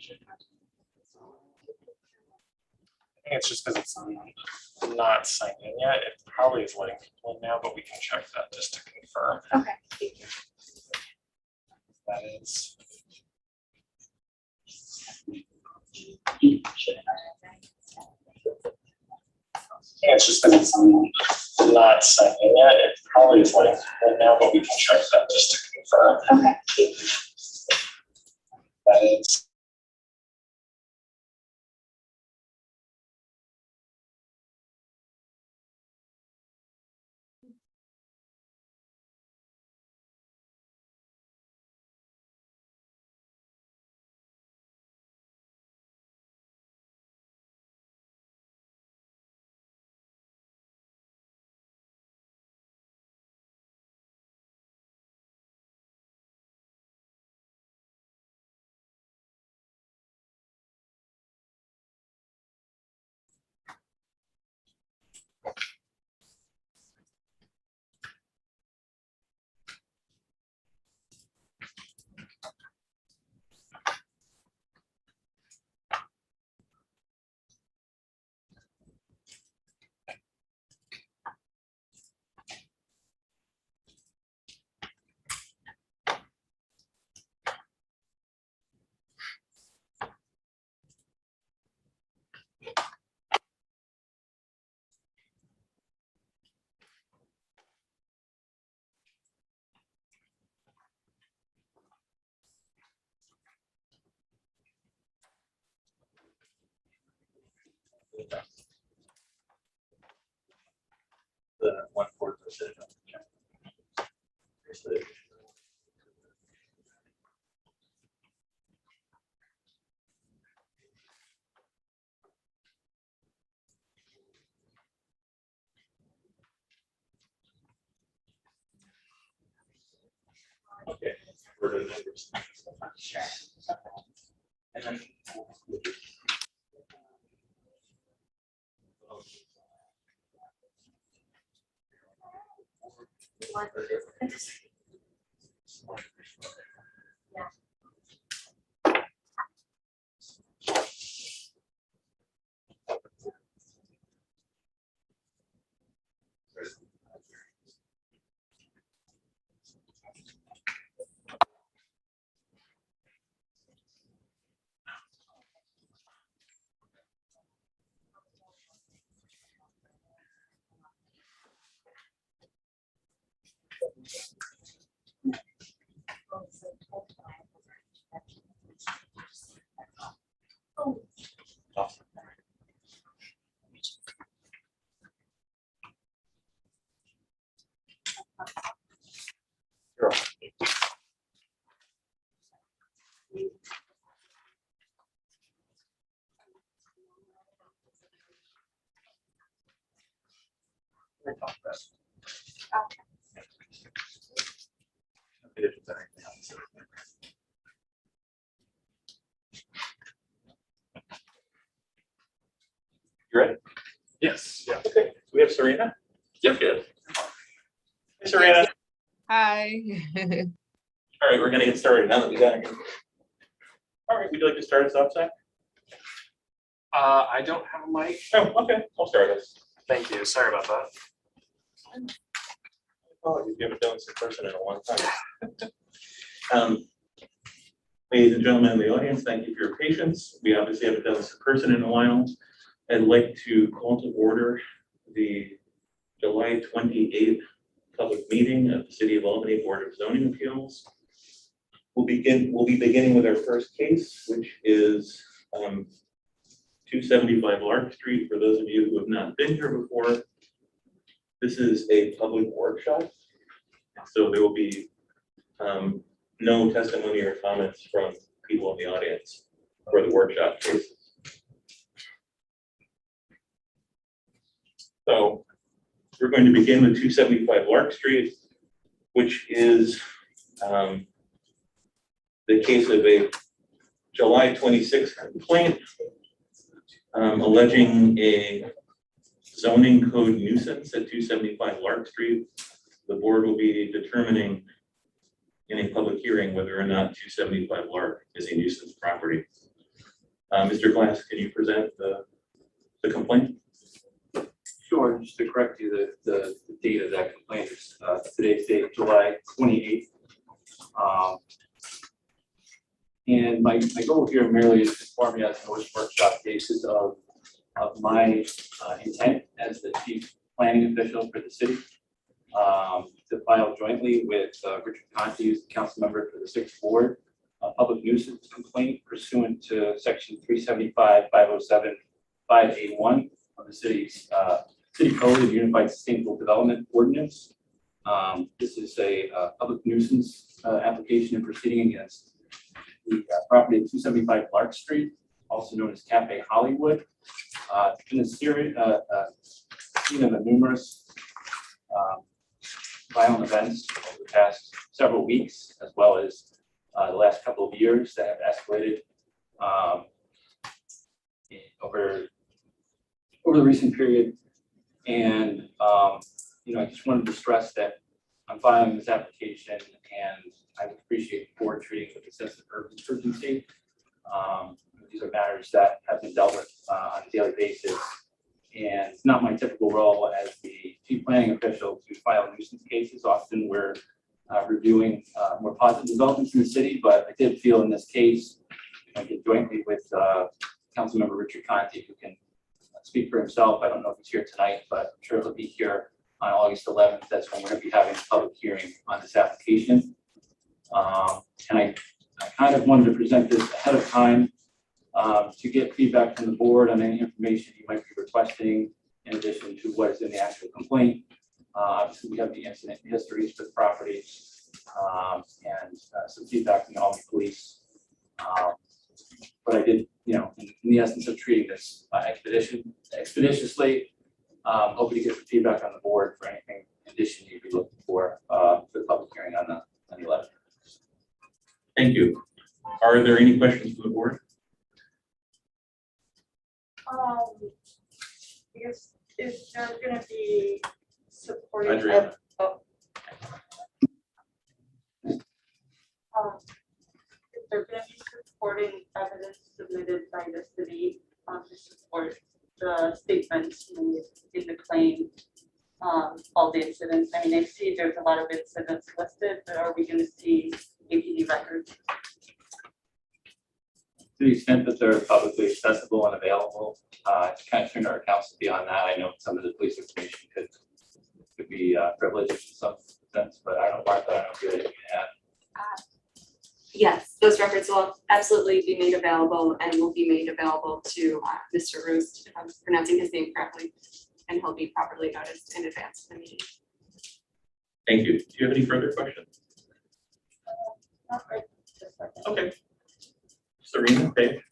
think it's just because it's not signed in yet. It probably is letting people in now, but we can check that just to confirm. Okay, thank you. That is. It's just because it's not signed in yet. It probably is letting people in now, but we can check that just to confirm. Okay, thank you. That is. The 1/4 decision. Okay, for the numbers. Sure. And then Yeah. awesome. Sure. We'll talk about it. Okay, if there's anything else. You ready? Yes. Yeah. Okay. We have Serena. Yep. Good. Hey, Serena. Hi. All right, we're gonna get started now that we got you. All right, would you like to start us off, Zach? I don't have a mic. Oh, okay. I'll start us. Thank you. Sorry about that. Oh, you haven't done this in person in a long time. Ladies and gentlemen in the audience, thank you for your patience. We obviously haven't done this in person in a while. I'd like to call to order the July 28th public meeting of the City of Albany Board of Zoning Appeals. We'll be beginning with our first case, which is 275 Lark Street. For those of you who have not been here before, this is a public workshop. So there will be no testimony or comments from people in the audience for the workshop cases. So we're going to begin with 275 Lark Street, which is the case of a July 26th complaint alleging a zoning code nuisance at 275 Lark Street. The board will be determining in a public hearing whether or not 275 Lark is a nuisance property. Mr. Glass, can you present the complaint? Sure, just to correct you, the date of that complaint is today's date, July 28th. And my goal here merely is to inform you as to which workshop cases of my intent as the chief planning official for the city to file jointly with Richard Conte, who's the council member for the 6th Ward, a public nuisance complaint pursuant to section 375, 507, 581 of the city's City Code of Unified Sustainable Development Ordinance. This is a public nuisance application and proceeding against the property at 275 Clark Street, also known as Cafe Hollywood. It's been a series of numerous violent events over the past several weeks, as well as the last couple of years that have escalated over the recent period. And I just wanted to stress that I'm filing this application, and I would appreciate the board treating with a sense of urgency. These are matters that have been dealt with on a daily basis, and it's not my typical role as the chief planning official to file nuisance cases. Often we're reviewing more positive developments in the city, but I did feel in this case, I did jointly with Councilmember Richard Conte, who can speak for himself. I don't know if he's here tonight, but I'm sure he'll be here on August 11th. That's when we're going to be having a public hearing on this application. And I kind of wanted to present this ahead of time to get feedback from the board on any information you might be requesting, in addition to what is in the actual complaint. Obviously, we have the incident histories for the property and some feedback from the Albany Police. But I did, in the essence of treating this expeditiously, hoping to get some feedback on the board for anything in addition you'd be looking for the public hearing on the 11th. Thank you. Are there any questions from the board? Is there going to be supporting? Adriana. Is there going to be supporting evidence submitted by the city to support the statements made in the claim? All the incidents. I mean, I see there's a lot of incidents listed, but are we going to see APD records? To the extent that they're publicly accessible and available, to kind of turn our accounts beyond that. I know some of the police information could be privileged in some sense, but I don't want that. I don't feel anything to add. Yes, those records will absolutely be made available and will be made available to Mr. Roost, if I'm pronouncing his name correctly, and he'll be properly noticed in advance of the meeting. Thank you. Do you have any further questions? Not right this second. Okay. Serena, okay.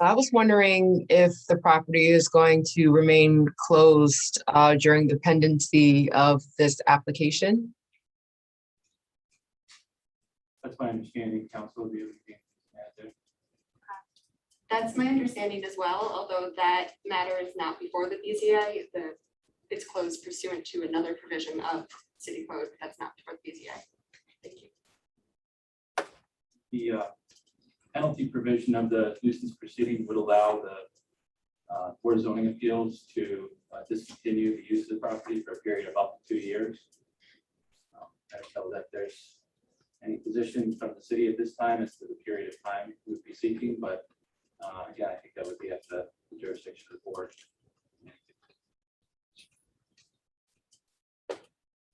I was wondering if the property is going to remain closed during the pendency of this application. That's my understanding. Council will be able to add there. That's my understanding as well, although that matter is not before the BZA. It's closed pursuant to another provision of city code that's not before the BZA. Thank you. The penalty provision of the nuisance proceeding would allow the Board of Zoning Appeals to discontinue the use of the property for a period of up to 2 years. I don't know that there's any position from the city at this time as to the period of time we would be seeking, but again, I think that would be at the jurisdiction of the board.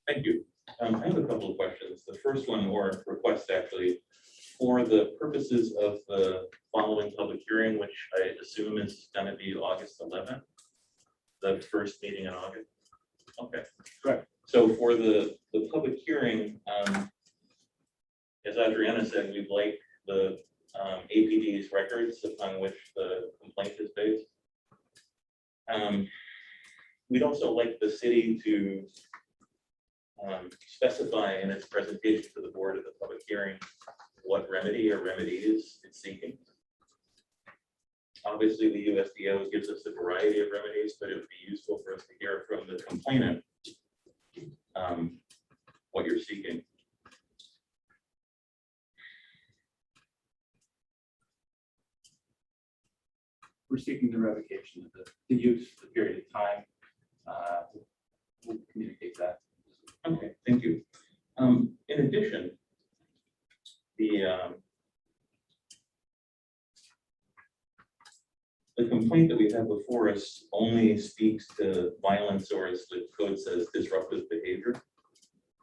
Thank you. I have a couple of questions. The first one, or request actually, for the purposes of the following public hearing, which I assume is going to be August 11th, the first meeting in August. Okay, Correct. So for the public hearing, as Adriana said, we'd like the APD's records upon which the complaint is based. We'd also like the city to specify in its presentation to the board at the public hearing what remedy or remedies it's seeking. Obviously, the USDO gives us a variety of remedies, but it would be useful for us to hear from the complainant what you're seeking. we're seeking the revocation of the use, the period of time. We'll communicate that. Okay, thank you. In addition, the complaint that we have before us only speaks to violence, or as the code says, disruptive behavior.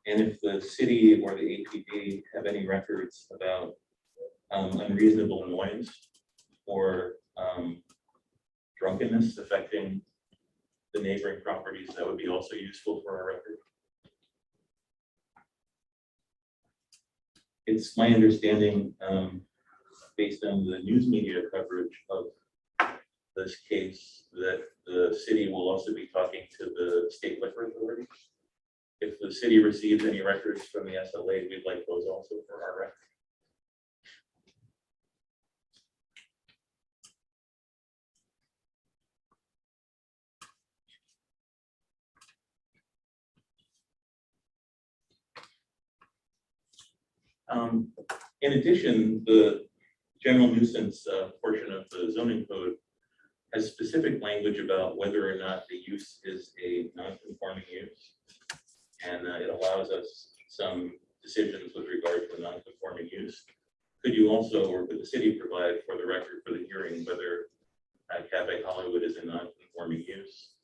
And if the city or the APD have any records about unreasonable noise or drunkenness affecting the neighboring properties, that would be also useful for our record. It's my understanding, based on the news media coverage of this case, that the city will also be talking to the state liquor authority. If the city receives any records from the SLA, we'd like those also for our record. In addition, the general nuisance portion of the zoning code has specific language about whether or not the use is a non-conforming use. And it allows us some decisions with regard to non-conforming use. Could you also, or could the city provide for the record for the hearing whether Cafe Hollywood is a non-conforming use,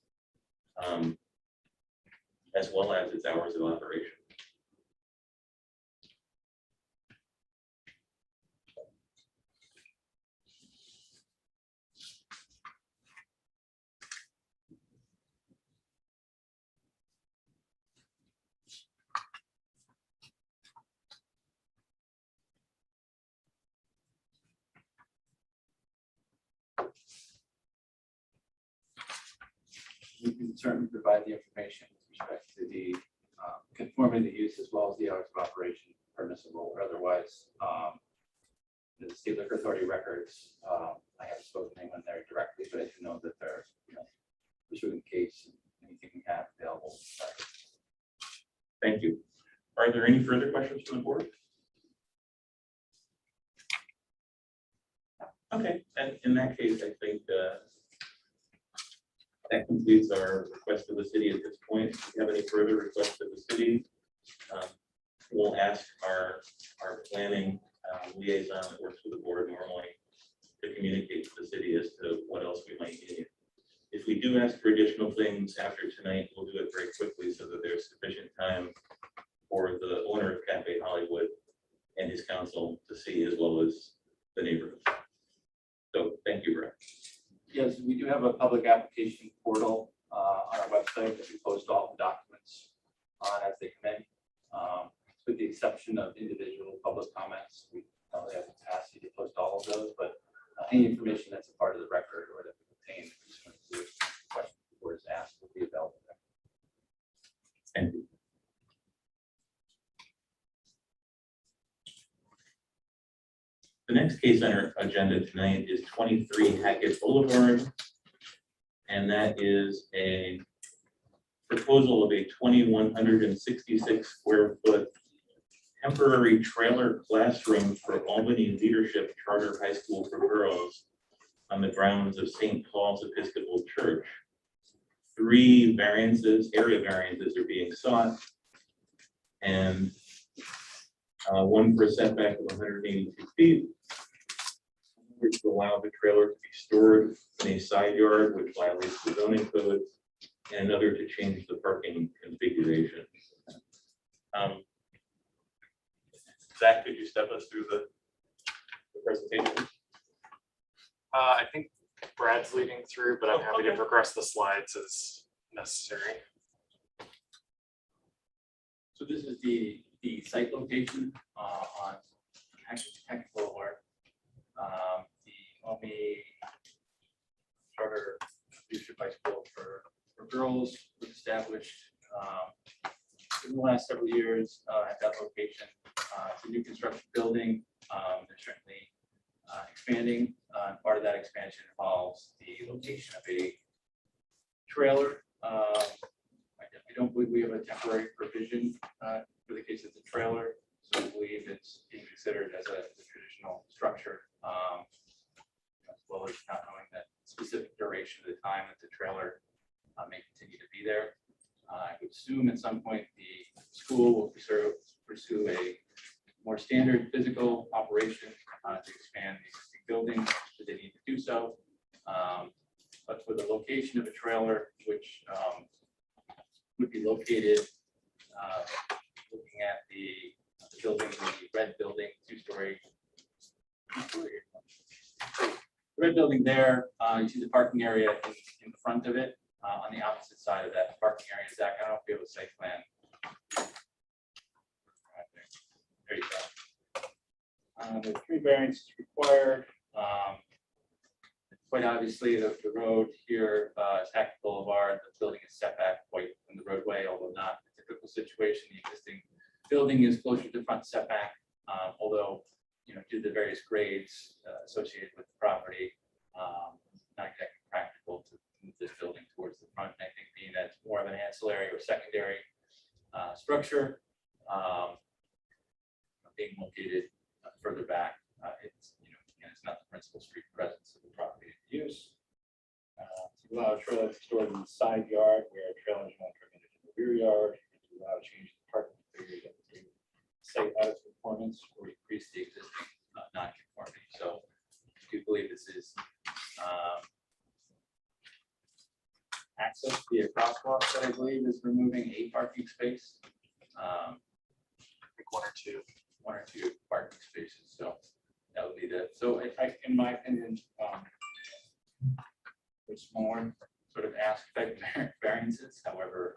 as well as its hours of operation? We can certainly provide the information with respect to the conformity of the use as well as the hours of operation permissible or otherwise. The state liquor authority records, I haven't spoken to anyone there directly, but I do know that they're, pursuing the case and anything we have available. Thank you. Are there any further questions from the board? Okay, and in that case, I think that completes our request of the city at this point. If you have any further requests of the city, we'll ask our planning liaison that works with the board normally to communicate to the city as to what else we might need. If we do ask for additional things after tonight, we'll do it very quickly so that there's sufficient time for the owner of Cafe Hollywood and his council to see, as well as the neighborhood. So thank you, Brett. Yes, we do have a public application portal on our website that we post all the documents on as they come in. With the exception of individual public comments, we probably have the capacity to post all of those, but any information that's a part of the record or that pertains to the question the board is asked will be available there. Thank you. The next case on our agenda tonight is 23 Hackett Boulevard. And that is a proposal of a 2,166 square foot temporary trailer classroom for Albany Leadership Charter High School for Girls on the grounds of St. Paul's Episcopal Church. 3 variances, area variances are being sought. And one for a setback of 182 feet, which will allow the trailer to be stored in a side yard, which violates the zoning code, and another to change the parking configuration. Zach, could you step us through the presentation? I think Brad's leading through, but I'm happy to progress the slides as necessary. So this is the site location on Hackett Boulevard. The Albany Charter Leadership High School for girls was established in the last several years at that location. It's a new construction building. They're certainly expanding. Part of that expansion involves the location of a trailer. I don't believe we have a temporary provision for the case of the trailer, so I believe it's being considered as a traditional structure, as well as not knowing that specific duration of the time that the trailer may continue to be there. I would assume at some point the school will pursue a more standard physical operation to expand the existing building should they need to do so. But for the location of a trailer, which would be located looking at the building, the red building, two-story. The red building there, you see the parking area in the front of it. On the opposite side of that parking area, Zach, I don't know if you have a site plan. There you go. The 3 variances required. Quite obviously, the road here is Hackett Boulevard. The building is set back quite from the roadway, although not a typical situation. The existing building is closer to front setback, although due to the various grades associated with the property, not exactly practical to move this building towards the front. And I think being that it's more of an ancillary or secondary structure, being located further back, it's again, it's not the principal street presence of the property in use. To allow a trailer to store in the side yard where trailers won't come into the rear yard, and to allow change the parking configuration to site out of conformance or increase the existing non-conformity. So I do believe this is access via crosswalk that I believe is removing a parking space. I think one or two parking spaces. So that would be the, so in my opinion, there's more sort of ask type variances. However,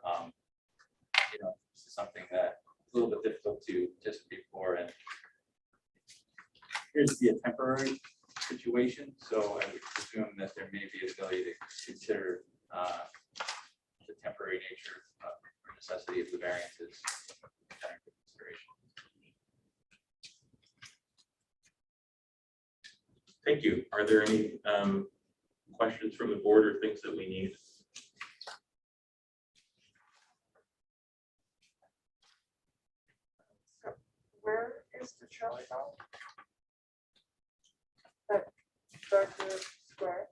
this is something that a little bit difficult to anticipate for, and appears to be a temporary situation. So I would presume that there may be an ability to consider the temporary nature or necessity of the variances under consideration. Thank you. Are there any questions from the board or things that we need? So where is the trailer now? That darker square.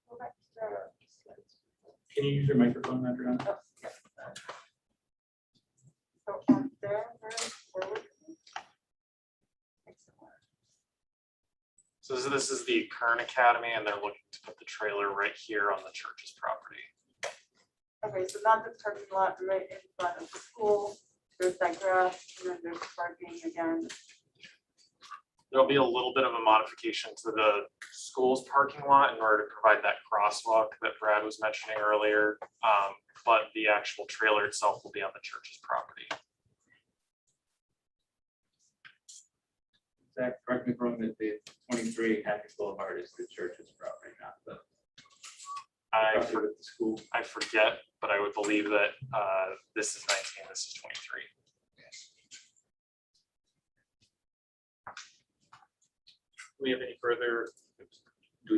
Go back to the slides. Can you use your microphone, Adriana? Oh, yes. So there, where would it be? Excellent. So this is the Kern Academy, and they're looking to put the trailer right here on the church's property. Okay, so not the parking lot right in front of the school. There's that grass, and then there's parking again. There'll be a little bit of a modification to the school's parking lot in order to provide that crosswalk that Brad was mentioning earlier. But the actual trailer itself will be on the church's property. Zach, correct me if I'm wrong, that the 23 Hackett Boulevard is the church's property, not the property of the school. I forget, but I would believe that this is 19, this is 23. Do we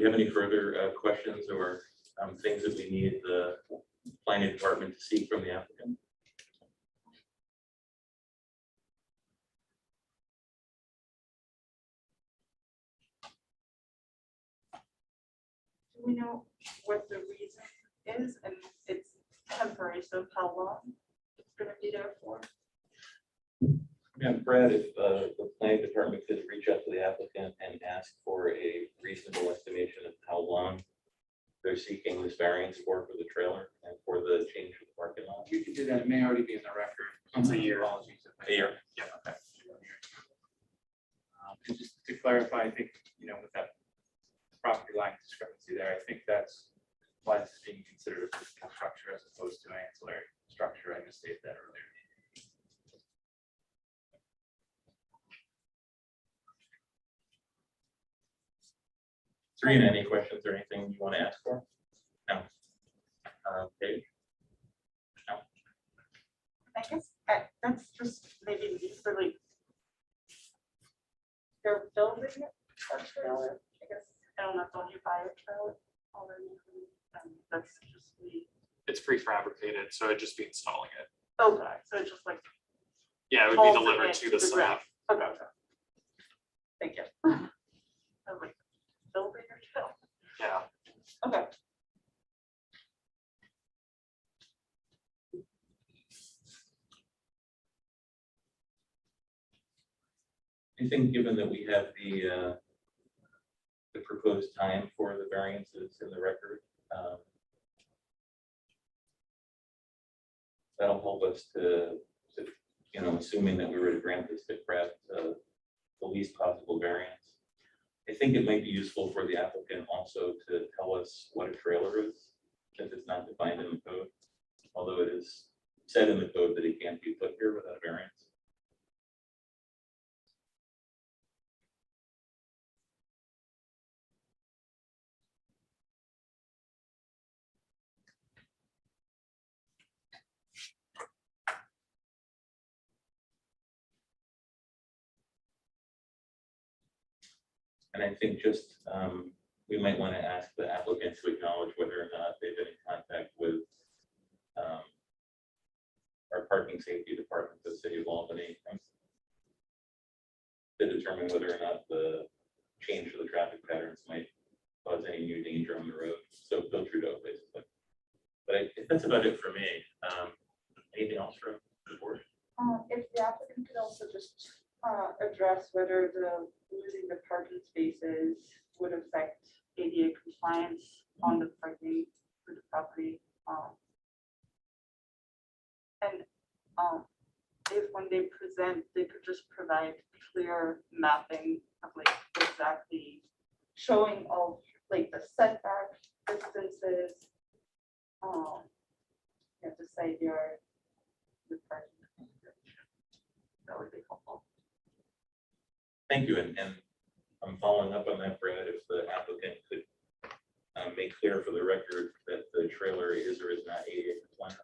have any further questions or things that we need the planning department to see from the applicant? Do we know what the reason is? And it's temporary, so how long it's gonna be there for? Yeah, Brad, if the planning department could reach out to the applicant and ask for a reasonable estimation of how long they're seeking this variance for the trailer and for the change of the parking lot. You can do that. It may already be in the record. It's a year. Apologies if I- A year. Yeah. Okay. And just to clarify, I think, with that property line discrepancy there, I think that's why this is being considered a physical structure as opposed to an ancillary structure. I misstated that earlier. Serena, any questions or anything you want to ask for? No. Paige? I guess that's just maybe me for like. They're building a trailer, I guess. I don't know, don't you buy a trailer already? That's just me. It's prefabricated, so it'd just be installing it. Okay, so it's just like. Yeah, it would be bolting delivered it to the site. ground. Okay. Thank you. I'm like, building or chill? Yeah. Okay. I think given that we have the proposed time for the variances in the record, that'll help us to, assuming that we were to grant this to craft the least possible variance. I think it might be useful for the applicant also to tell us what a trailer is, since it's not defined in the code, although it is said in the code that it can't be put here without a variance. And I think just, we might want to ask the applicant to acknowledge whether or not they've been in contact with our parking safety department, the city of Albany, to determine whether or not the change to the traffic patterns might cause any new danger on the road. So Bill Trudeau, basically. But that's about it for me. Anything else from the board? If the applicant could also just address whether the losing the parking spaces would affect ADA compliance on the parking for the property. And if when they present, they could just provide clear mapping of like exactly showing all like the setback distances. The side yard, the parking. That would be helpful. Thank you. And I'm following up on that, Brad. If the applicant could make clear for the record that the trailer is or is not ADA compliant.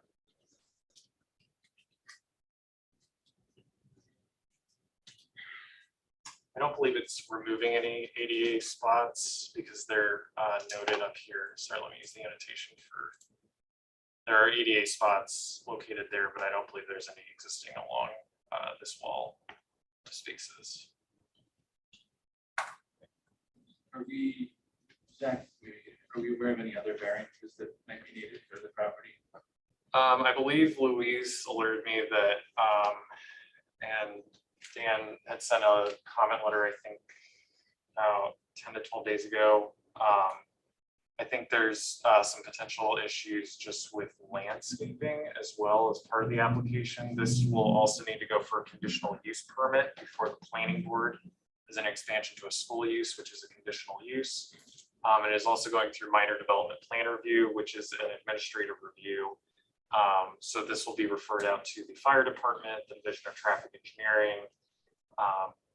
I don't believe it's removing any ADA spots because they're noted up here. Sorry, let me use the annotation for. There are ADA spots located there, but I don't believe there's any existing along this wall of spaces. Are we, Zach, are we aware of any other variances that might be needed for the property? I believe Louise alerted me that, and Dan had sent a comment letter, I think, 10 to 12 days ago. I think there's some potential issues just with landscaping as well as part of the application. This will also need to go for a conditional use permit before the planning board as an expansion to a school use, which is a conditional use. It is also going through minor development plan review, which is an administrative review. So this will be referred out to the fire department, the Division of Traffic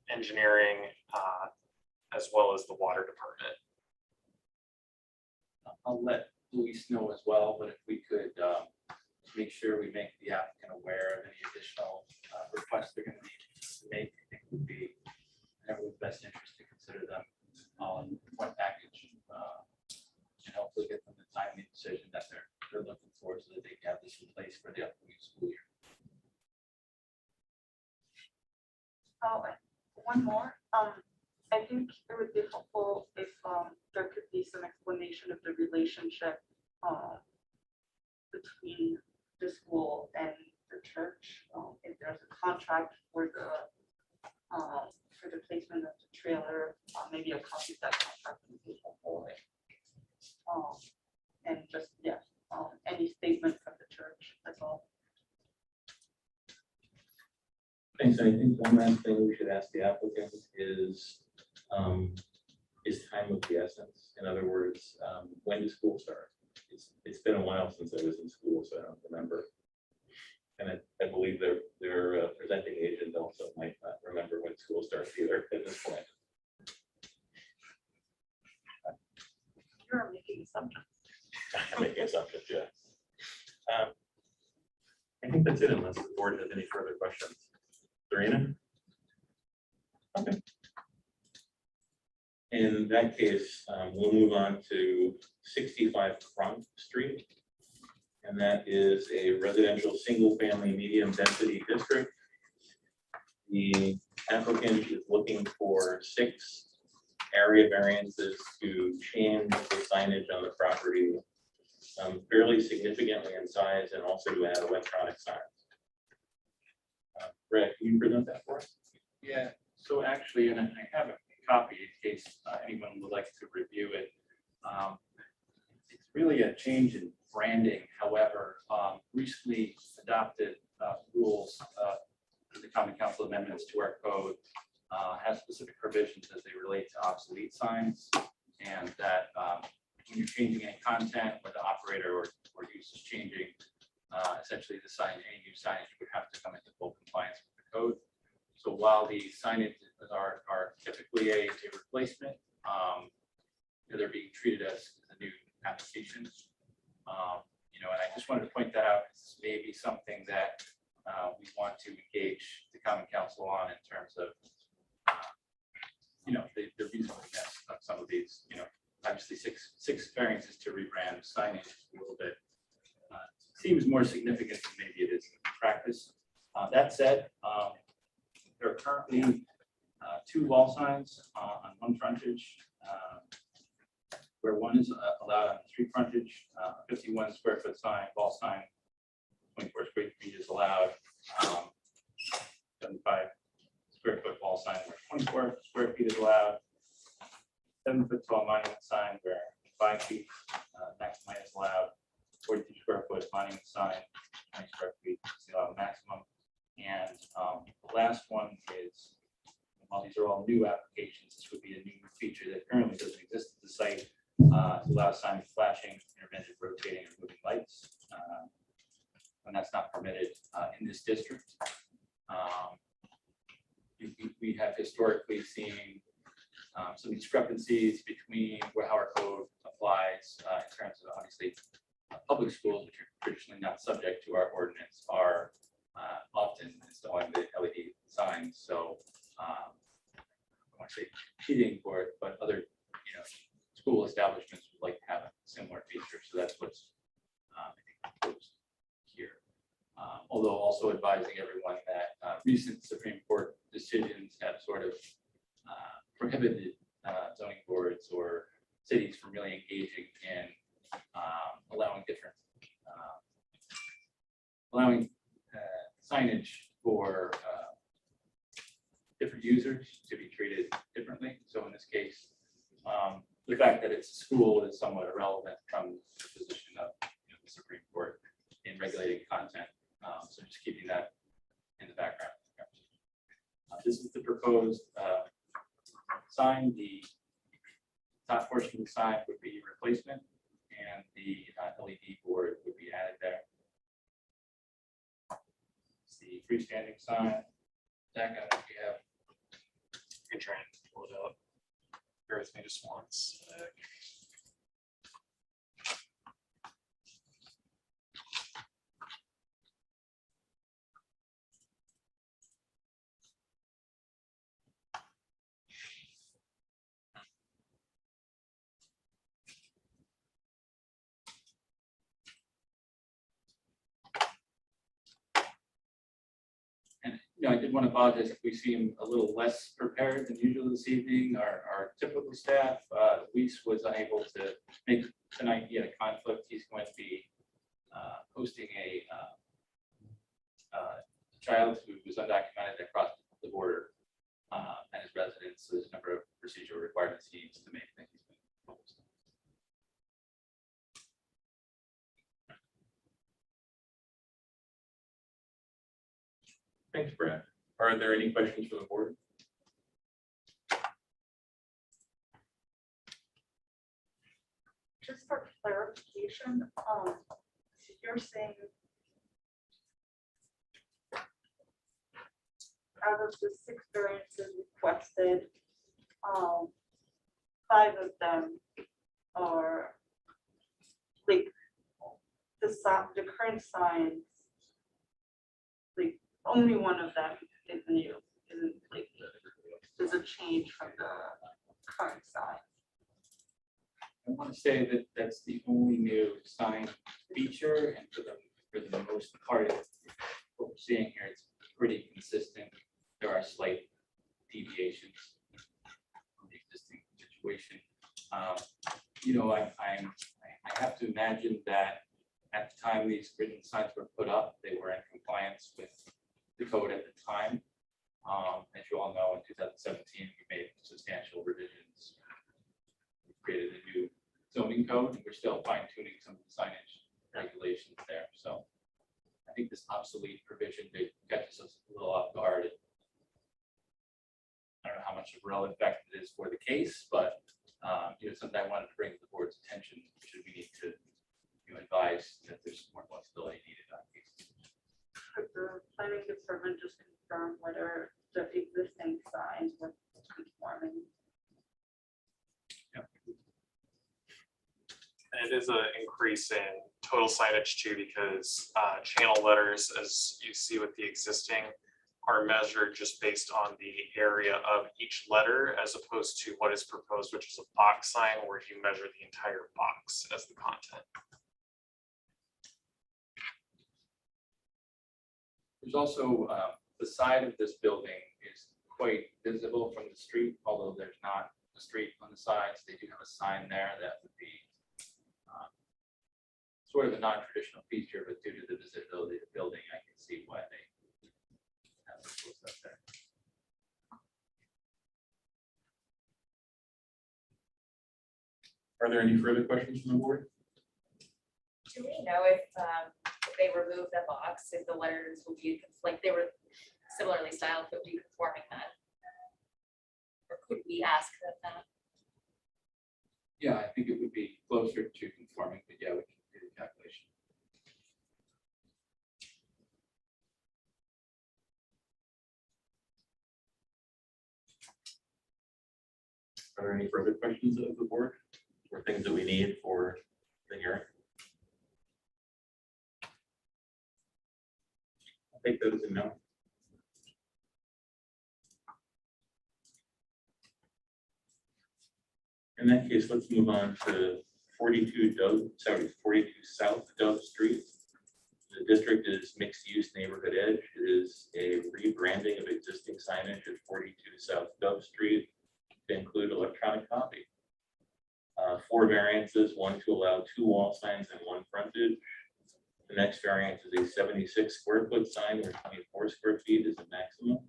Engineering, as well as the water department. I'll let Luis know as well, but if we could make sure we make the applicant aware of any additional requests they're going to need to make, I think would be in everyone's best interest to consider them all in one package and hopefully get them the timely decision that they're looking for so that they can have this in place for the upcoming school year. Oh, and one more. I think it would be helpful if there could be some explanation of the relationship between the school and the church. If there's a contract for the placement of the trailer, maybe a copy of that contract would be helpful. And just any statement from the church. That's all. Thanks. I think one last thing we should ask the applicant is time of the essence? In other words, when does school start? It's been a while since I was in school, so I don't remember. And I believe their presenting agent also might not remember when school starts either at this point. You're making assumptions. I'm making assumptions, yeah. I think that's it unless the board has any further questions. Serena? Okay. In that case, we'll move on to 65 Front Street. And that is a residential single-family medium density district. The applicant is looking for 6 area variances to change the signage on the property fairly significantly in size and also to add electronic signs. Brad, can you present that for us? Yeah, so actually, and I have a copy in case anyone would like to review it. It's really a change in branding, however, recently adopted rules, the Common Council amendments to our code have specific provisions as they relate to obsolete signs, and that when you're changing any content or the operator or use is changing, essentially the sign, any new signage would have to come into full compliance with the code. So while the signage are typically a replacement, they're being treated as a new application. And I just wanted to point that out. This may be something that we want to engage the Common Council on in terms of, the reasonableness of some of these, obviously six variances to rebrand signage a little bit. Seems more significant than maybe it is in practice. That said, there are currently 2 wall signs on one frontage, where one is allowed on street frontage, 51 square foot sign, wall sign, 24 square feet is allowed, 75 square foot wall sign where 24 square feet is allowed, 7 foot tall monument sign where 5 feet maximum is allowed, 42 square foot monument sign, 20 square feet is the allowed maximum. And the last one is, while these are all new applications, this would be a new feature that currently doesn't exist at the site. Allow signs flashing, intermittent rotating, and moving lights, and that's not permitted in this district. We have historically seen some discrepancies between how our code applies in terms of, obviously, public schools, which are traditionally not subject to our ordinance, are often installing the LED signs. So I won't say cheating for it, but other school establishments would like to have a similar feature. So that's what's I think proposed here. Although also advising everyone that recent Supreme Court decisions have sort of prohibited zoning boards or cities from really engaging in allowing signage for different users to be treated differently. So in this case, the fact that it's a school is somewhat irrelevant from the position of the Supreme Court in regulating content. So just keeping that in the background. This is the proposed sign. The top portion of the sign would be replacement, and the LED board would be added there. It's the freestanding sign. Zach, I don't know if you have. You're trying to pull it up. Bear with me just one sec. And I did want to apologize if we seem a little less prepared than usual this evening. Our typical staff, Luis was unable to make tonight. He had a conflict. He's going to be hosting a child who was undocumented that crossed the border at his residence. So there's a number of procedural requirements he needs to make that he's been proposed. Thanks, Brad. Are there any questions from the board? Just for clarification, so you're saying out of the 6 variances requested, 5 of them are like the current signs, like only one of them is new, isn't like there's a change from the current sign. I want to say that that's the only new sign feature, and for the most part, what we're seeing here, it's pretty consistent there are slight deviations from the existing situation. You know, I have to imagine that at the time these written signs were put up, they were in compliance with the code at the time. As you all know, in 2017, we made substantial revisions. We created a new zoning code, and we're still fine tuning some of the signage regulations there. So I think this obsolete provision, they catches us a little off guard. I don't know how much of a relevant fact it is for the case, but you know, something I wanted to bring to the board's attention, should we need to, you know, advise that there's more flexibility needed on cases. Could the planning department just confirm whether the existing signs were conforming? And it is an increase in total signage too, because channel letters, as you see with the existing, are measured just based on the area of each letter as opposed to what is proposed, which is a box sign where you measure the entire box as the content. There's also the side of this building is quite visible from the street, although there's not a street on the sides. They do have a sign there that would be sort of a non-traditional feature, but due to the visibility of the building, I can see why they have it close up there. Are there any further questions from the board? Do we know if they remove the box, if the letters will be, like they were similarly styled, but be conforming that? Or could we ask them that? Yeah, I think it would be closer to conforming, but yeah, we can do the calculation. Are there any further questions of the board or things that we need for the hearing? I'll take those as a no. In that case, let's move on to 42 South Dove Street. The district is mixed-use neighborhood edge. It is a rebranding of existing signage at 42 South Dove Street to include electronic copy. 4 variances, one to allow 2 wall signs and 1 frontage. The next variance is a 76 square foot sign where 24 square feet is the maximum.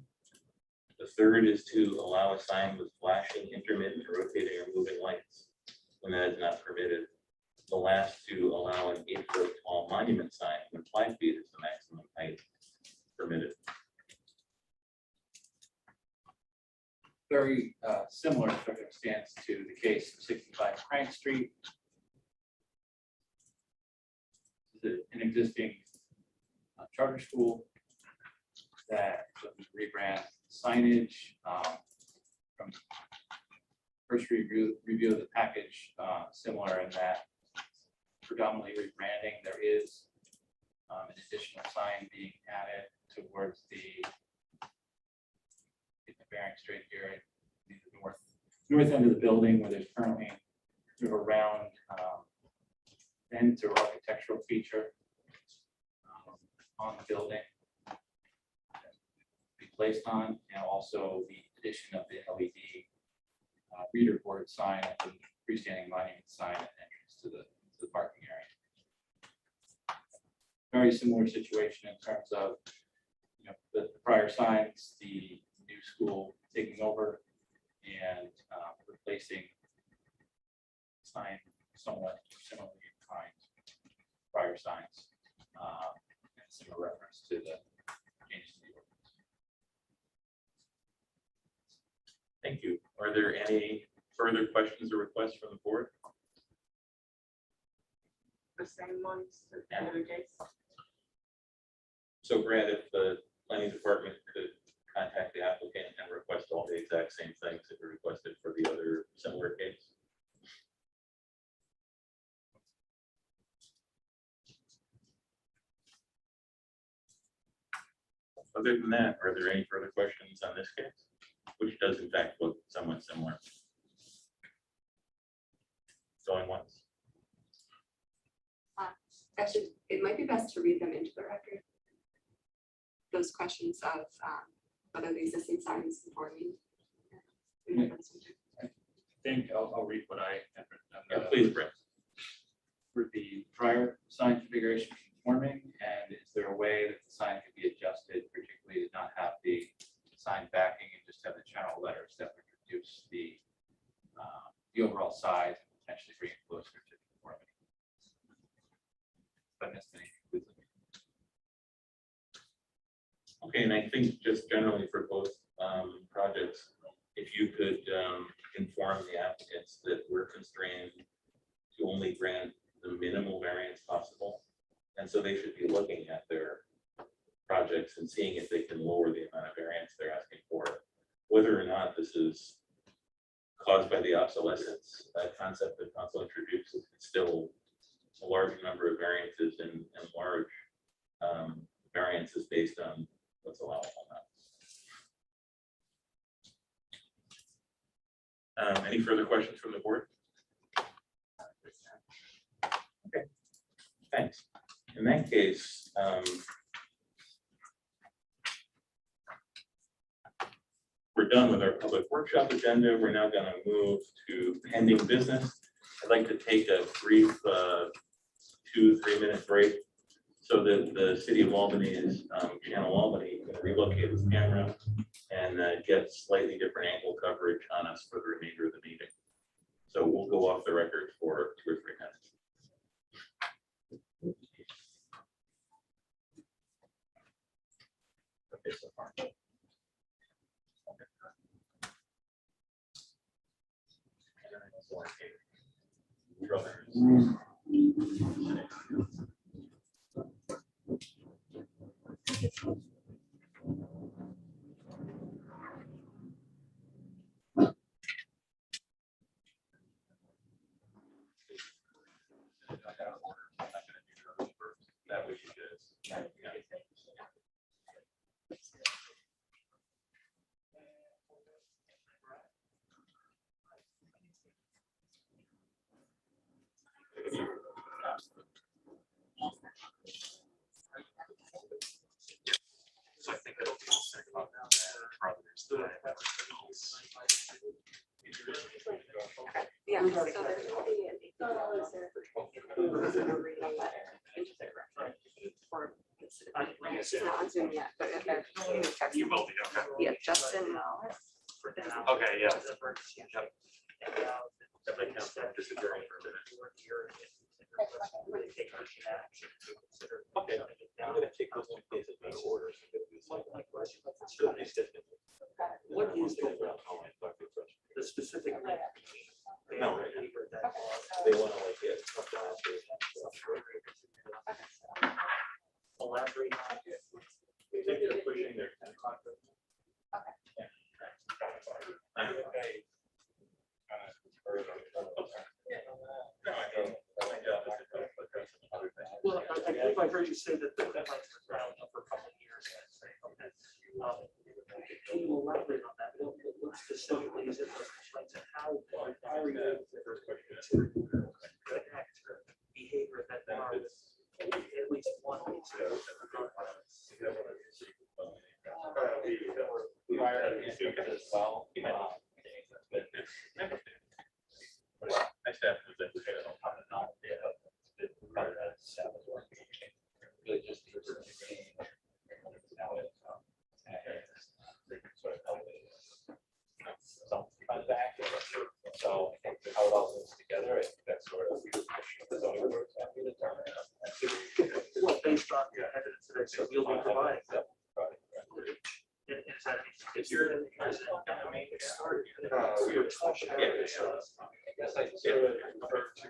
The third is to allow a sign with flashing, intermittent, rotating, or moving lights when that is not permitted. The last to allow an 8-foot tall monument sign when 5 feet is the maximum height permitted. Very similar circumstance to the case of 65 Crank Street. This is an existing charter school that rebrand signage. From first review of the package, similar in that predominantly rebranding. There is an additional sign being added towards the bearing straight here, the north end of the building, where there's currently sort of a round vent or architectural feature on the building be placed on, and also the addition of the LED reader board sign and the freestanding monument sign at entrance to the parking area. Very similar situation in terms of, you know, the prior signs, the new school taking over and replacing sign somewhat similarly in kind prior signs, and similar reference to the changes in the ordinance. Thank you. Are there any further questions or requests from the board? The same ones that the other case? So Brad, if the planning department could contact the applicant and request all the exact same things that were requested for the other similar case. Other than that, are there any further questions on this case, which does in fact look somewhat similar? Going once. Actually, it might be best to read them into the record. Those questions of whether the existing sign is conforming. I think I'll read what I have written Yeah, down. please, Brett. For the prior sign configuration conforming, and is there a way that the sign can be adjusted, particularly to not have the sign backing and just have the general letters that would reduce the overall size and potentially bring it closer to conformity? If I missed anything, please let me know. Okay, and I think just generally for both projects, if you could inform the applicants that we're constrained to only grant the minimal variance possible. And so they should be looking at their projects and seeing if they can lower the amount of variance they're asking for. Whether or not this is caused by the obsolescence concept that council introduced, it's still a large number of variances and large variances based on what's allowable now. Any further questions from the board? Okay, thanks. In that case, we're done with our public workshop agenda. We're now going to move to pending business. I'd like to take a brief 2-3 minute break so that the city of Albany is Channel Albany can relocate its camera and get slightly different angle coverage on us for the remainder of the meeting. So we'll go off the record for 2 or 3 minutes. Okay, so far. That would be good. Yeah. So I think it'll be the same on brothers. Yeah, so there's gonna be an it's not on Zoom yet, but if they're You will be, okay. yeah, Justin. Okay, yeah. Okay, I'm gonna take those 2 cases in order. What is the specific? No, they want to like get something out there. Elaborate on it. They're pushing their 10 o'clock. Well, I believe I heard you say that the deadline's been around for a couple of years. Can you elaborate on that? What specifically is it, and how are you able to connect behavior that there are at least one needs to My staff was at the Really just so I think how it all moves together, I think that's sort of the zoning board can be determined. well, based on the evidence that I said you'll be providing. Is that if you're in the president, I mean, it started. I guess I sort of refer to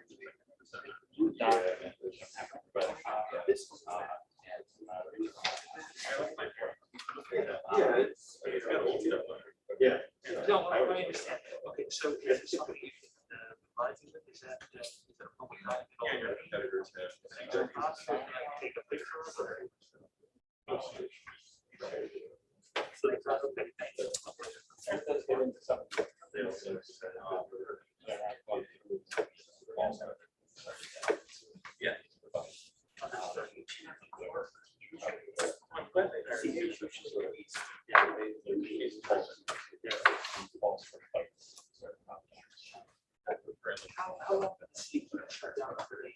it's got a little bit of yeah. No, I understand. Okay, so is it something you can provide me with? Is that a public document already? Competitors Is there a possible, can I take a picture of it? So that's okay, thank you. Let's get into some. Yeah. I'm glad they see you. How long did the city put a shut down for the?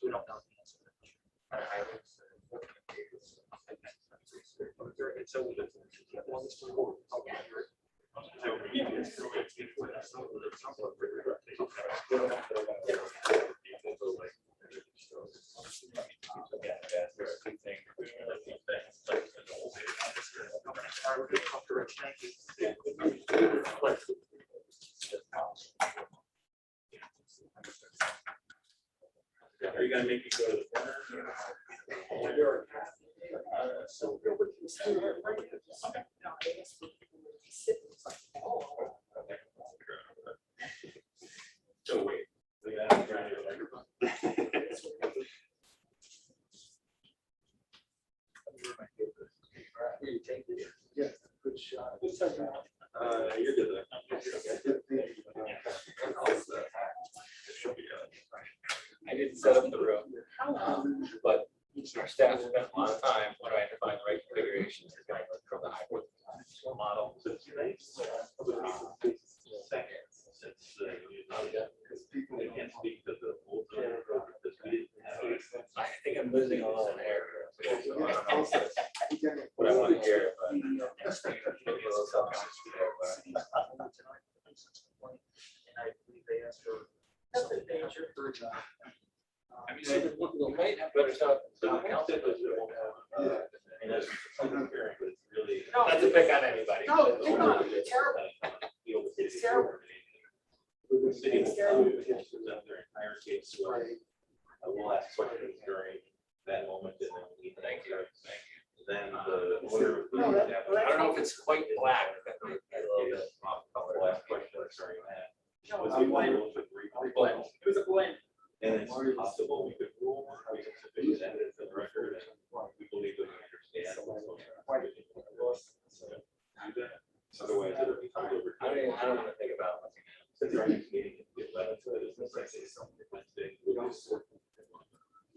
We don't know. So we look. Are you gonna make me go to the corner? So wait. Yeah, good shot. You're good. I didn't set up the room, but our staff spent a lot of time trying to find the right configurations to go from the hybrid model. I think I'm losing a little hair. What I want to hear, but maybe a little self-conscious there, but. And I believe they asked for something major for a job. I mean, we might have better stuff. That's a pick on anybody. No, it's not. It's terrible. It's terrible. The city will probably present their entire case, so we'll ask questions during that moment and then we. Thank you. Then the order. I don't know if it's quite black. That might be a little bit off color. We'll ask questions during that. No, Was it's a it blend. blend? It was a blend. And it's possible we could rule, we have sufficient evidence in the record, and we believe that we understand. Otherwise, it'll be hard over. I don't want to think about it. Since our next meeting is the 11th, so it is Wednesday.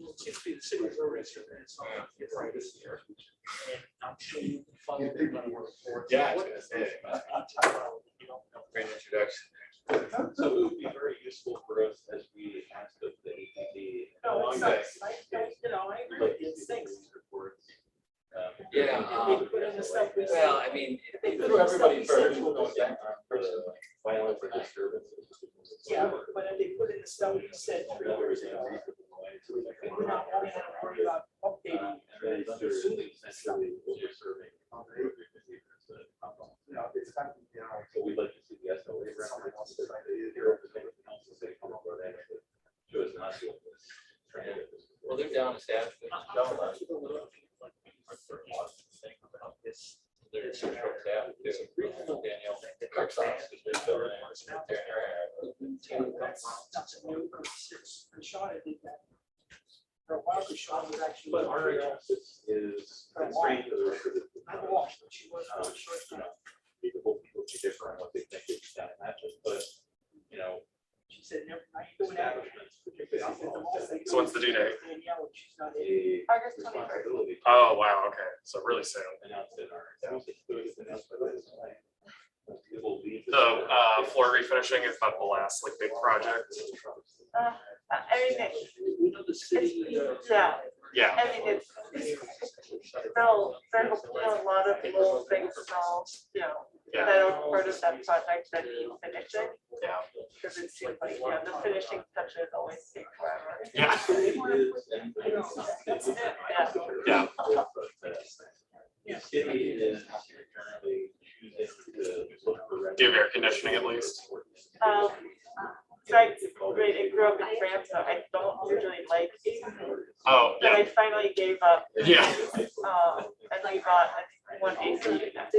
Well, it seems to be the city of Riverview, and it's not right this year. And I'm sure you can follow the report. Yeah, I was gonna say, great introduction. So it would be very useful for us as we ask of the APD. No, it sucks. I agree. It stinks. Yeah. They put in the stuff we said. Well, I mean, They put through in the stuff everybody we said. first. Violence or disturbances. Yeah, but if they put in the stuff we said 3 years ago, we're not only going to worry about updating. And then assuming essentially over-serving. So we'd like to see the SOA record. Show us not doing this. Well, they're down to staff. They're short staff too. Danielle. Carson has been filling in. That's a new process. And Sean did that. For a while, because Sean was actually. But our analysis is constrained to the record. I watched, but she was on short time. People be different on what they think is that matches, but, you know, She said, never mind, doing that. establishments, particularly. So what's the due date? Danielle, she's not in. A August 21st. responsibility. Oh, wow, okay, so really soon. Announced in our. It will lead to- The floor refinishing, is that the last like big project? I mean, We know the city. yeah, Yeah, I mean, it's still, there's a lot of little things still, yeah, that are part of that project that need finishing. yeah, Because it seems like, the finishing touches always take forever. yeah, That's it, yeah. yeah. The city is currently choosing to look for. Do you have air conditioning at least? So I grew up in France, so I don't usually like AC, Oh, but yeah, I finally gave up, yeah, and we bought one AC unit. yeah.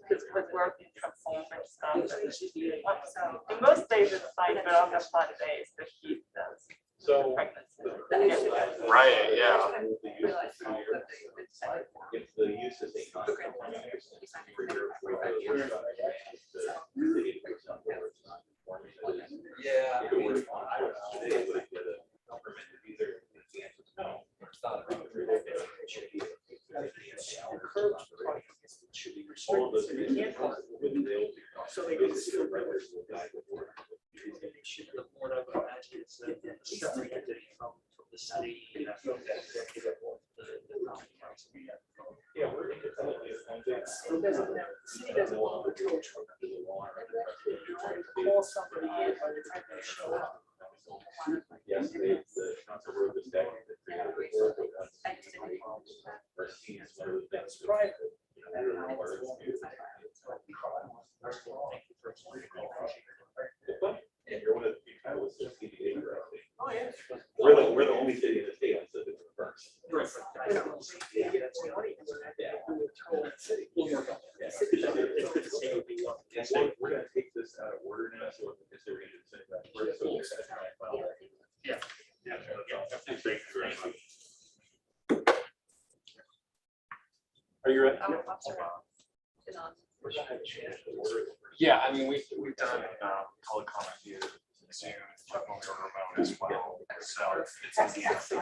Because with working from home and stuff. So, and most days it's fine, but on the fun days, the heat does. So. Pregnancy. Right, yeah. If the use is a non-conforming use. For your. Yeah. If it were on Iowa today, would it get a permit to be there? The answer is no. It's not. The board, I would imagine, is a separate entity from the city. The county council. Yeah, we're independently appointed. City doesn't want to coach. Call somebody in by the time they show up. Yes, the council wrote the statute that created the board, but that's our seat is one of the things. That's right. We're required to do. And you're one of the few titles that CDA directly. Oh, yeah. We're the only city in the state that's the first. Yes, we're gonna take this out of order now, so because they're gonna say that. We're so excited. Yeah. Thank you very much. Are you ready? Yeah, I mean, we've done public comment via Zoom, when we were remote as well, so it's in the app. So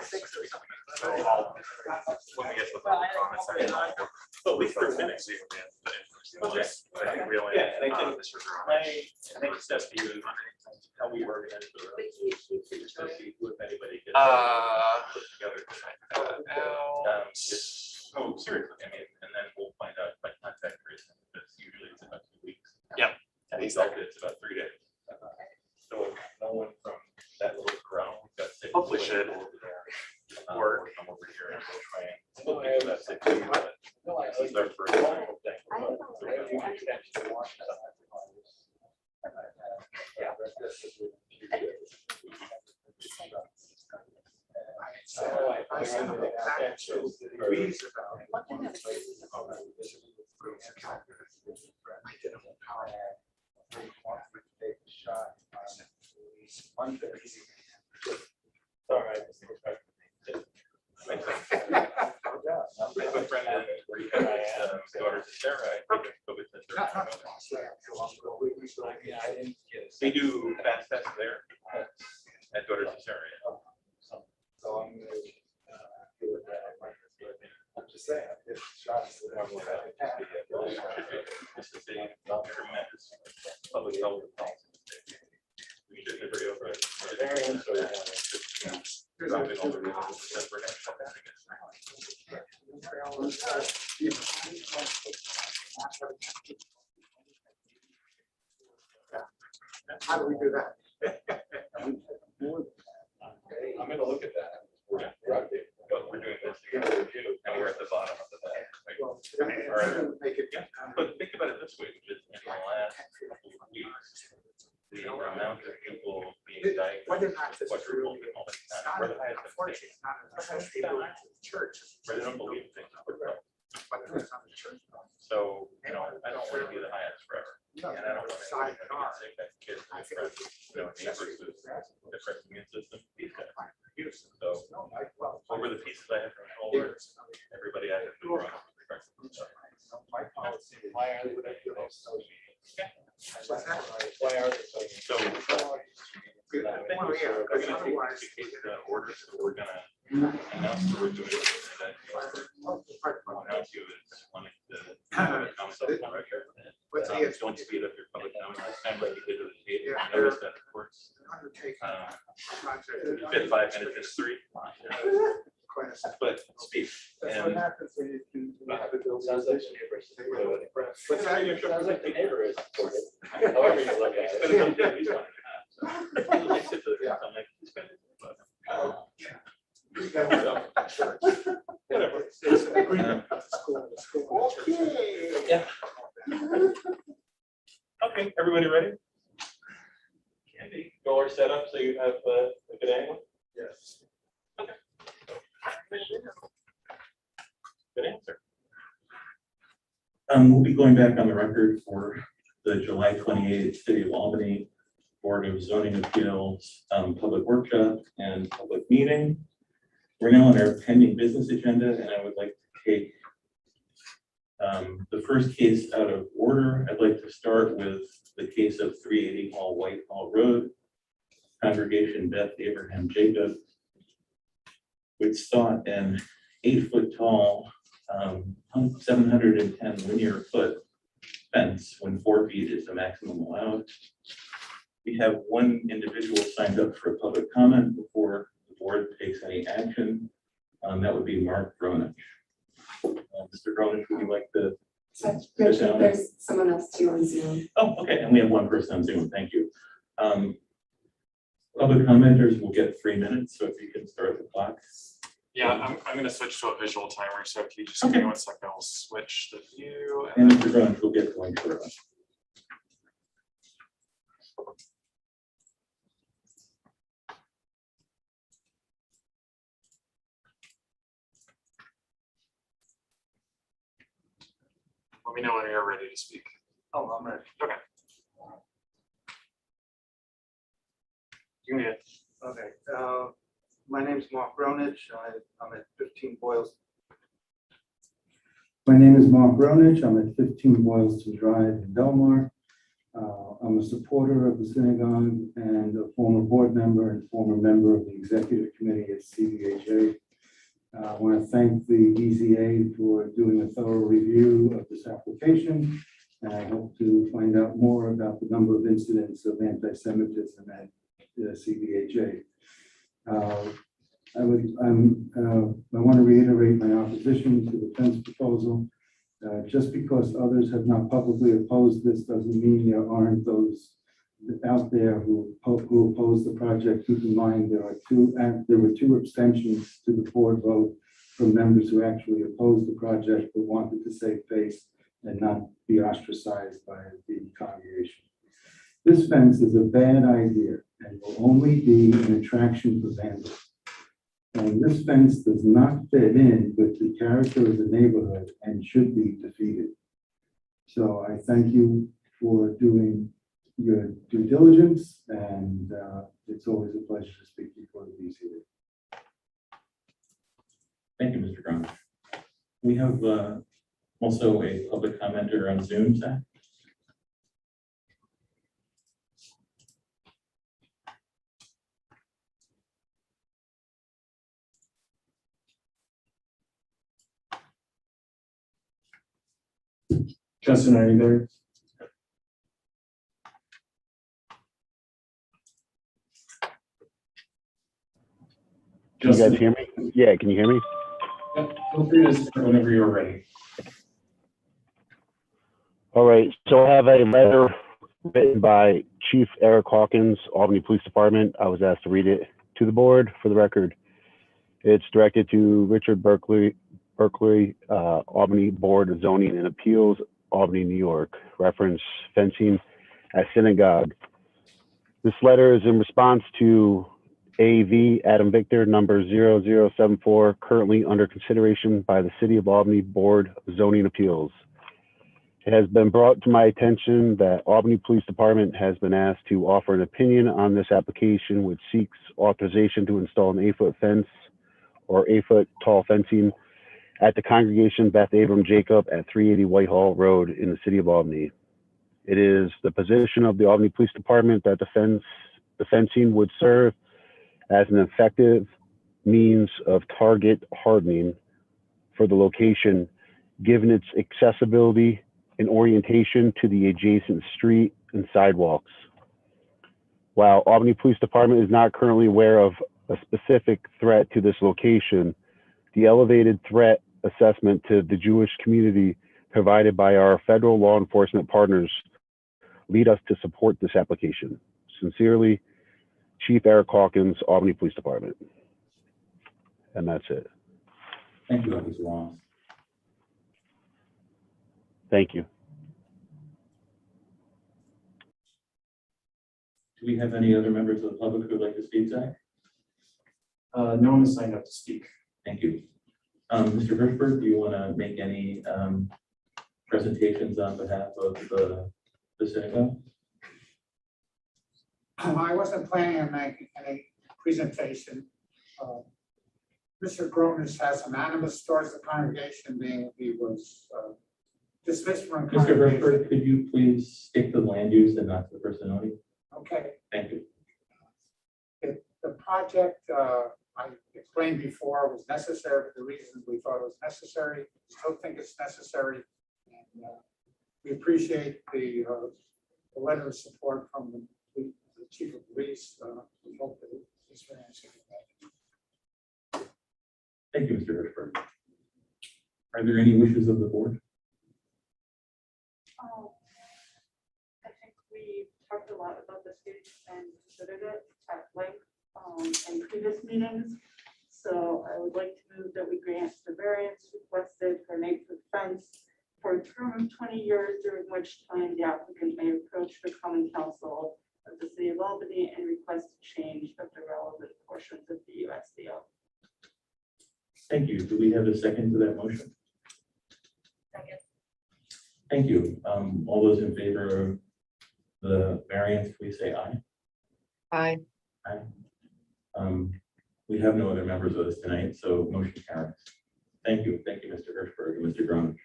when we get to the public comments, I can. At least for a minute. Zoom in, but I think really. Yeah, and I think this was I think that's the, how we organize the room. Just to see if anybody can put together. Oh, seriously, I mean, and then we'll find out by contact person, because usually it's about 2 weeks. Yeah. And he felt it's about 3 days. So no one from that little crowd got sick. Hopefully should Or come over here and we'll try and. We'll get that sick too, but this is our first time. All right. My friend and daughter Sarah, I think COVID test. They do fast tests there at daughter Sarah. So I'm gonna do it that. I'm just saying, if shots. This is a tremendous public health policy. We should be very over it. Dropping all the rules, separate action. How do we do that? I'm gonna look at that. But we're doing this together with you, and we're at the bottom of the bag. Well, Right. make it. But think about it this way, just in the last couple of weeks, the amount of people being diagnosed Whether or not with this is quadruple really. pneumonia, we're the highest in the state. Church. Right, they don't believe things. Whether it's on the church. So, I don't want to be the highest forever. No, And I don't want to side get car. sick, that kids, I with think depressed, neighbors with depressed immune system, these guys. Use. So, No, I, well. over the pieces I have control over, everybody I have to run. My policy. Why are they? What's that? Why are they so? Good. I think Well, yeah, we're because gonna take otherwise. this case to order, so we're gonna announce that we're doing it. Oh, pardon. I'll announce you as wanting to council on record. What's the Don't speed up your public comment this time like you did with the tape. Yeah. I noticed that, of course. undertaking? You fit 5 minutes, it's 3, but speak. That's what And happens when you do. Sounds like the neighbors. What's that? Sounds like the neighbor is supportive. However you look at But it. it's okay, he's fine. So, I sit to the front, I'm like, he's gonna do it, but- Whatever. It's an agreement with the school, the school and the church. Yeah. Okay, everybody ready? Candy, go or set up so you have a good angle? Yes. Good answer. We'll be going back on the record for the July 28th City of Albany Board of Zoning Appeals public workshop and public meeting. We're now on our pending business agenda, and I would like to take the first case out of order. I'd like to start with the case of 380 Whitehall Road, Congregation Beth Abraham Jacob, which sought an 8-foot tall, 710 linear foot fence when 4 feet is the maximum allowed. We have one individual signed up for a public comment before the board takes any action. That would be Mark Gronich. Mr. Gronich, would you like to? There's someone else too on Zoom. Oh, okay, and we have one person on Zoom, thank you. Public commenters will get 3 minutes, so if you can start the clock. Yeah, I'm gonna switch to a visual timer, so if you just give me 1 second, I'll switch the view. And Mr. Gronich will get going shortly. Let me know when you're ready to speak. Oh, I'm ready. Okay. You can get. Okay, my name's Mark Gronich. I'm at 15 Boylston. My name is Mark Gronich. I'm at 15 Boylston Drive in Delmar. I'm a supporter of the synagogue and a former board member and former member of the executive committee at CVHA. I want to thank the BZA for doing a thorough review of this application. And I hope to find out more about the number of incidents of anti-Semitism at CVHA. I want to reiterate my opposition to the fence proposal. Just because others have not publicly opposed this doesn't mean there aren't those out there who oppose the project. Keep in mind there were 2 abstentions to the board vote from members who actually opposed the project but wanted to save face and not be ostracized by the congregation. This fence is a bad idea and will only be an attraction for vandals. And this fence does not fit in with the character of the neighborhood and should be defeated. So I thank you for doing your due diligence, and it's always a pleasure to speak before the BZA. Thank you, Mr. Gronich. We have also a public commenter on Zoom, Zach. Justin, are you there? Can you guys Justin, hear me? Yeah, can you hear me? feel free to start whenever you're ready. All right, so I have a letter written by Chief Eric Hawkins, Albany Police Department. I was asked to read it to the board for the record. It's directed to Richard Berkeley, Albany Board of Zoning and Appeals, Albany, New York. Reference fencing at synagogue. This letter is in response to AV Adam Victor number 0074, currently under consideration by the City of Albany Board of Zoning Appeals. It has been brought to my attention that Albany Police Department has been asked to offer an opinion on this application, which seeks authorization to install an 8-foot fence or 8-foot tall fencing at the congregation Beth Abram Jacob at 380 Whitehall Road in the City of Albany. It is the position of the Albany Police Department that the fencing would serve as an effective means of target hardening for the location, given its accessibility and orientation to the adjacent street and sidewalks. While Albany Police Department is not currently aware of a specific threat to this location, the elevated threat assessment to the Jewish community provided by our federal law enforcement partners lead us to support this application. Sincerely, Chief Eric Hawkins, Albany Police Department. And that's it. Thank you, Officer Wallace. Thank you. Do we have any other members of the public who would like to speak, Zach? No one has signed up to speak. Thank you. Mr. Hirschberg, do you want to make any presentations on behalf of the synagogue? I wasn't planning on making any presentation. Mr. Gronis has some animus towards the congregation, being he was dismissed from Mr. congregation. Hirschberg, could you please stick to land use and not to the personality? Okay, Thank you. the project I explained before was necessary for the reasons we thought it was necessary. Still think it's necessary. And We appreciate the letter of support from the chief of police. We hope that this variance will be made. Thank you, Mr. Hirschberg. Are there any wishes of the board? I think we talked a lot about this case and considered it at length in previous meetings. So I would like to move that we grant the variance requested for an 8-foot fence for a term of 20 years, during which time the applicant may approach the common council of the city of Albany and request a change of the relevant portions of the USDO. Thank you. Do we have a second to that motion? Second. Thank you. All those in favor of the variance, please say aye. Aye. Aye. We have no other members of us tonight, so motion carries. Thank you. Thank you, Mr. Hirschberg and Mr. Gronich.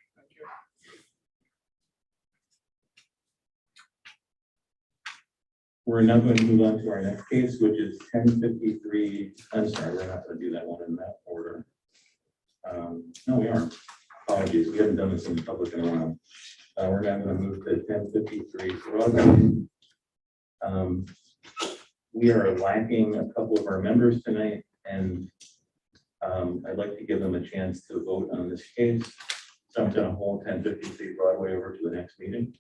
We're now going to move on to our next case, which is 1053. I'm sorry, we're not going to do that one in that order. No, we aren't. Apologies, we haven't done this in public in a while. We're now going to move to 1053 Broadway. We are lacking a couple of our members tonight, and I'd like to give them a chance to vote on this case. So I'm going to hold 1053 Broadway over to the next meeting.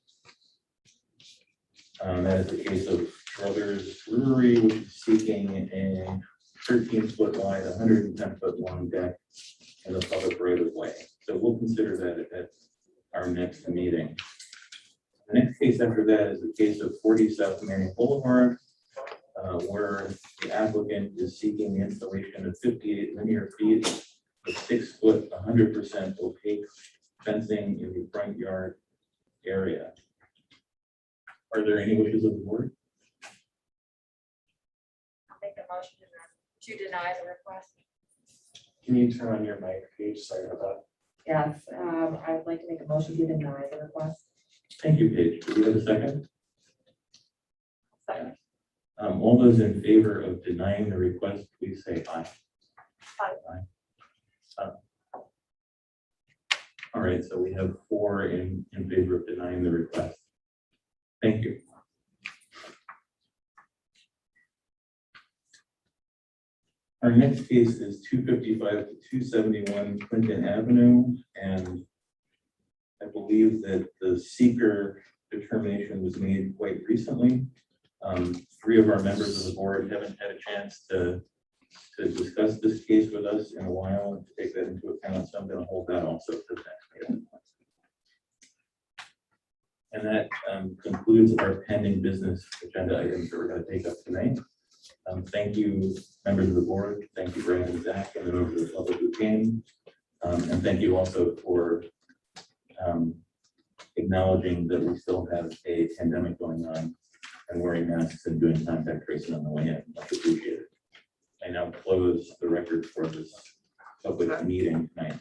That is the case of Brothers Brewery, which is seeking a 13-foot wide, 110-foot long deck in the public right of way. So we'll consider that at our next meeting. The next case after that is the case of 40 South Manning Boulevard, where the applicant is seeking the installation of 58 linear feet of 6-foot, 100% opaque fencing in the front yard area. Are there any wishes of the board? Make a motion to deny the request. Can you turn on your mic, Paige? Sorry about that. Yes, I would like to make a motion to deny the request. Thank you, Paige. Do we have a second? Second. All those in favor of denying the request, please say aye. Aye. All right, so we have 4 in favor of denying the request. Thank you. Our next case is 255 to 271 Clinton Avenue, and I believe that the seeker determination was made quite recently. 3 of our members of the board haven't had a chance to discuss this case with us in a while and to take that into account, so I'm going to hold that also to the next meeting. And that concludes our pending business agenda items that we're going to take up tonight. Thank you, members of the board. Thank you, Brad and Zach, and the members of the public who came. And thank you also for acknowledging that we still have a pandemic going on and wearing masks and doing contact tracing on the way in. Much appreciated. I now close the record for this public meeting tonight.